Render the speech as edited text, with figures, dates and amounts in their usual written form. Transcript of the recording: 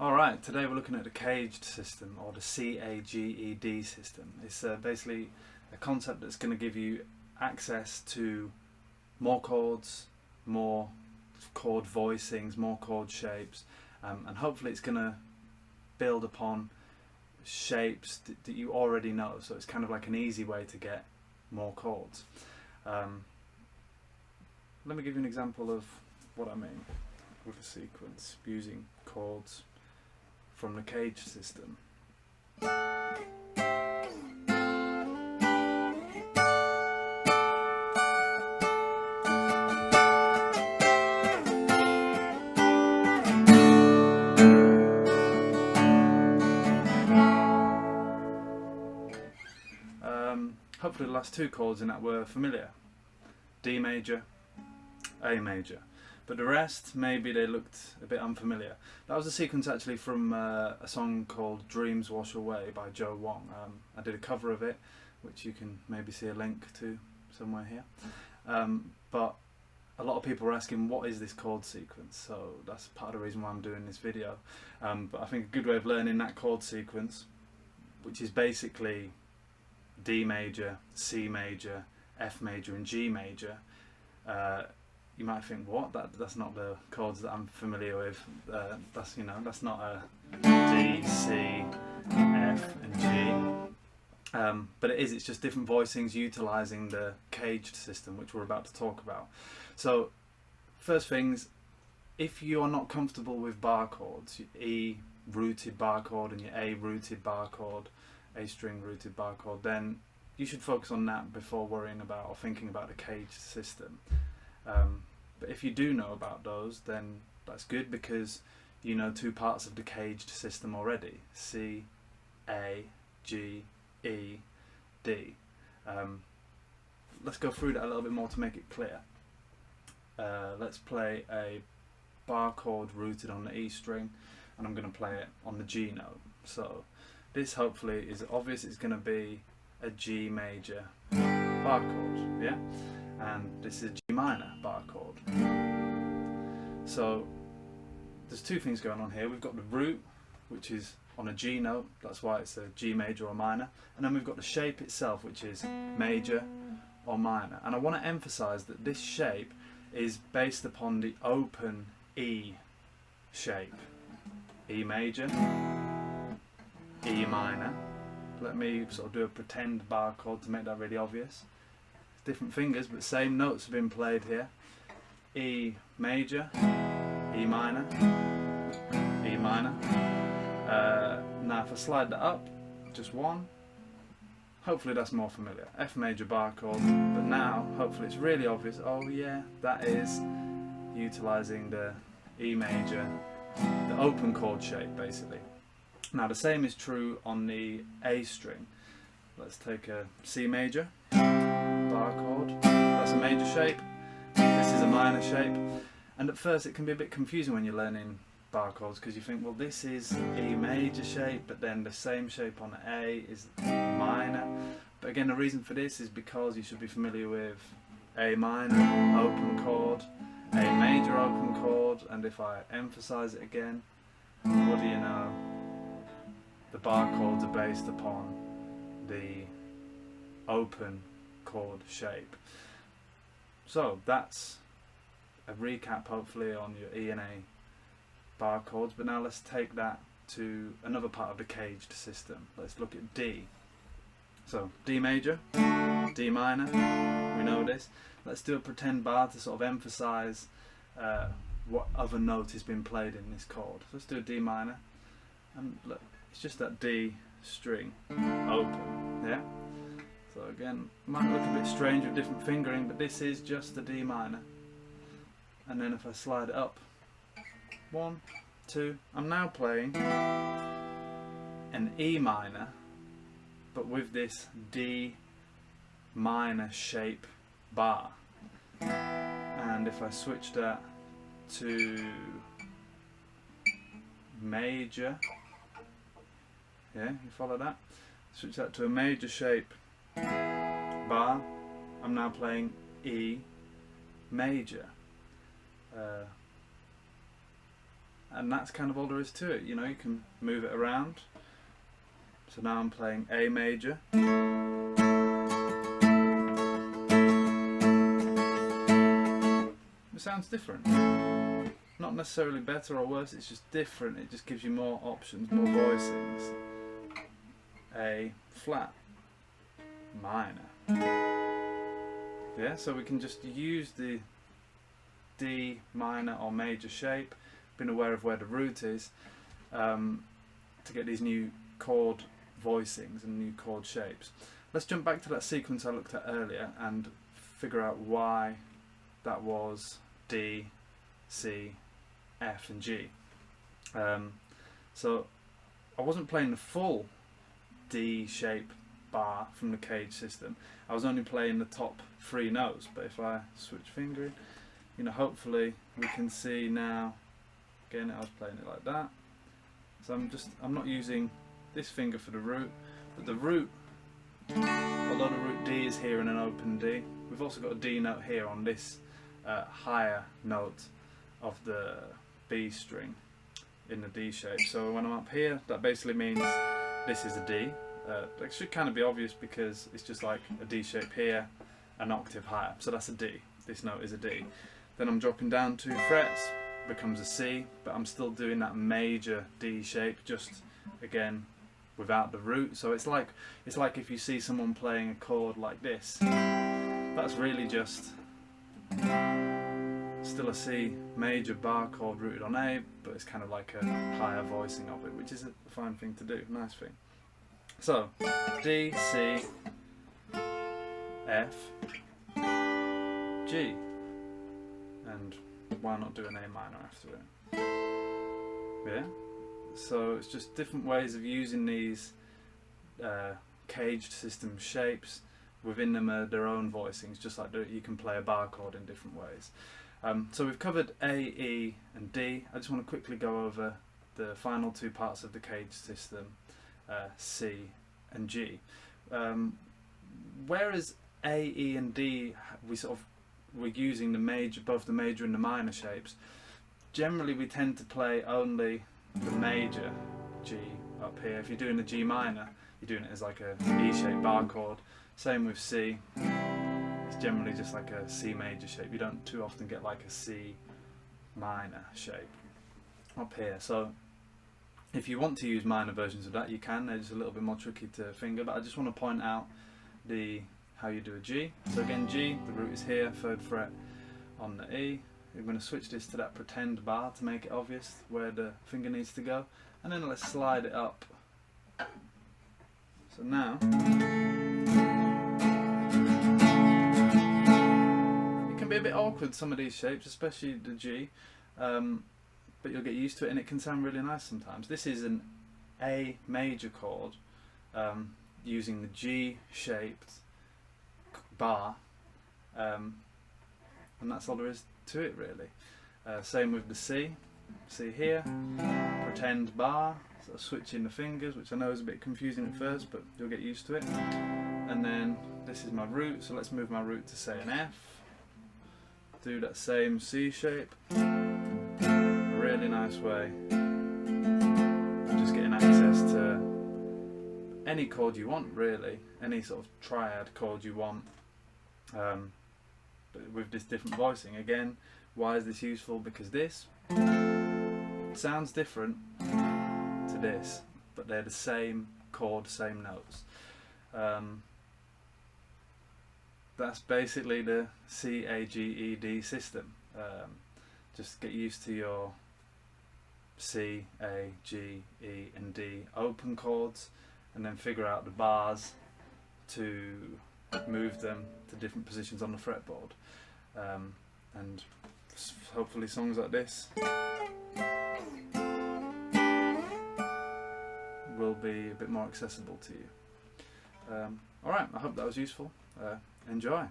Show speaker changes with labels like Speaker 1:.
Speaker 1: Alright, today we're looking at the CAGED system, or the CAGED system. It's basically a concept that's going to give you access to more chords, more chord voicings, more chord shapes, and hopefully it's going to build upon shapes that you already know. So it's kind of like an easy way to get more chords. Let me give you an example of what I mean with a sequence using chords from the CAGED system. Hopefully the last two chords in that were familiar. D major, A major. But the rest, maybe they looked a bit unfamiliar. That was a sequence actually from a song called Dreams Wash Away by Joe Wong. I did a cover of it, which you can maybe see a link to somewhere here. But a lot of people are asking, what is this chord sequence? So that's part of the reason why I'm doing this video. But I think a good way of learning that chord sequence, which is basically D major, C major, F major and G major, you might think, what? That's not the chords that I'm familiar with. That's not a D, C, F and G. But it is, it's just different voicings utilising the CAGED system, which we're about to talk about. So, first things, if you are not comfortable with bar chords, your E rooted bar chord and your A rooted bar chord, A string rooted bar chord, then you should focus on that before worrying about or thinking about the CAGED system. But if you do know about those, then that's good, because you know two parts of the CAGED system already: C, A, G, E, D. Let's go through that a little bit more to make it clear. Let's play a bar chord rooted on the E string, and I'm going to play it on the G note. So this hopefully is obvious. It's going to be a G major bar chord, yeah? And this is a G minor bar chord. So there's two things going on here. We've got the root, which is on a G note, that's why it's a G major or minor, and then we've got the shape itself, which is major or minor. And I want to emphasize that this shape is based upon the open E shape. E major, E minor. Let me sort of do a pretend bar chord to make that really obvious. Different fingers, but same notes have been played here. E major, E minor, E minor. Now if I slide that up, just one, hopefully that's more familiar. F major bar chord, but now hopefully it's really obvious. Oh yeah, that is utilising the E major, the open chord shape basically. Now the same is true on the A string. Let's take a C major bar chord. That's a major shape. This is a minor shape. And at first it can be a bit confusing when you're learning bar chords, because you think, well, this is E major shape, but then the same shape on A is minor. But again, the reason for this is because you should be familiar with A minor open chord, A major open chord, and if I emphasize it again, what do you know? The bar chords are based upon the open chord shape. So that's a recap hopefully on your E and A bar chords, but now let's take that to another part of the CAGED system. Let's look at D. So D major, D minor, we know this. Let's do a pretend bar to sort of emphasize what other note has been played in this chord. So let's do a D minor, and look, it's just that D string open, yeah? So again, might look a bit strange with different fingering, but this is just the D minor. And then if I slide it up, 1, 2, I'm now playing an E minor, but with this D minor shape bar. And if I switch that to major, yeah, you follow that? Switch that to a major shape bar, I'm now playing E major. and that's kind of all there is to it. You know, you can move it around. So now I'm playing A major. It sounds different. Not necessarily better or worse, it's just different. It just gives you more options, more voicings. A flat, minor. Yeah, so we can just use the D minor or major shape, being aware of where the root is, to get these new chord voicings and new chord shapes. Let's jump back to that sequence I looked at earlier and figure out why that was D, C, F and G. So I wasn't playing the full D shape bar from the CAGED system. I was only playing the top 3 notes, but if I switch fingering, you know, hopefully we can see now. Again, I was playing it like that. So I'm not using this finger for the root, but the root, although the root D is here in an open D, we've also got a D note here on this higher note of the B string in the D shape. So when I'm up here, that basically means this is a D. It should kind of be obvious because it's just like a D shape here, an octave higher. So that's a D. This note is a D. Then I'm dropping down 2 frets, becomes a C, but I'm still doing that major D shape, just again without the root. So it's like if you see someone playing a chord like this, that's really just still a C major bar chord rooted on A, but it's kind of like a higher voicing of it, which is a fine thing to do, nice thing. So D, C, F, G, and why not do an A minor after it? Yeah. So it's just different ways of using these CAGED system shapes. Within them are their own voicings, just like you can play a bar chord in different ways. So we've covered A, E and D. I just want to quickly go over the final 2 parts of the CAGED system, C and G. Whereas A, E and D, we're using both the major and the minor shapes, generally we tend to play only the major G up here. If you're doing the G minor, you're doing it as like a E-shaped bar chord. Same with C. It's generally just like a C major shape. You don't too often get like a C minor shape up here. So if you want to use minor versions of that, you can. They're just a little bit more tricky to finger, but I just want to point out how you do a G. So again, G, the root is here, 3rd fret on the E. We're going to switch this to that pretend bar to make it obvious where the finger needs to go, and then let's slide it up. So now it can be a bit awkward, some of these shapes, especially the G, but you'll get used to it and it can sound really nice sometimes. This is an A major chord using the G shaped bar, and that's all there is to it really. Same with the C. See here, pretend bar, so switching the fingers, which I know is a bit confusing at first, but you'll get used to it. And then this is my root, so let's move my root to say an F. Do that same C shape, a really nice way. Just getting access to any chord you want really, any sort of triad chord you want. But with this different voicing. Again, why is this useful? Because this sounds different to this, but they're the same chord, same notes. That's basically the CAGED system. Just get used to your C, A, G, E and D open chords, and then figure out the bars to move them to different positions on the fretboard, and hopefully songs like this will be a bit more accessible to you. Alright, I hope that was useful. Enjoy.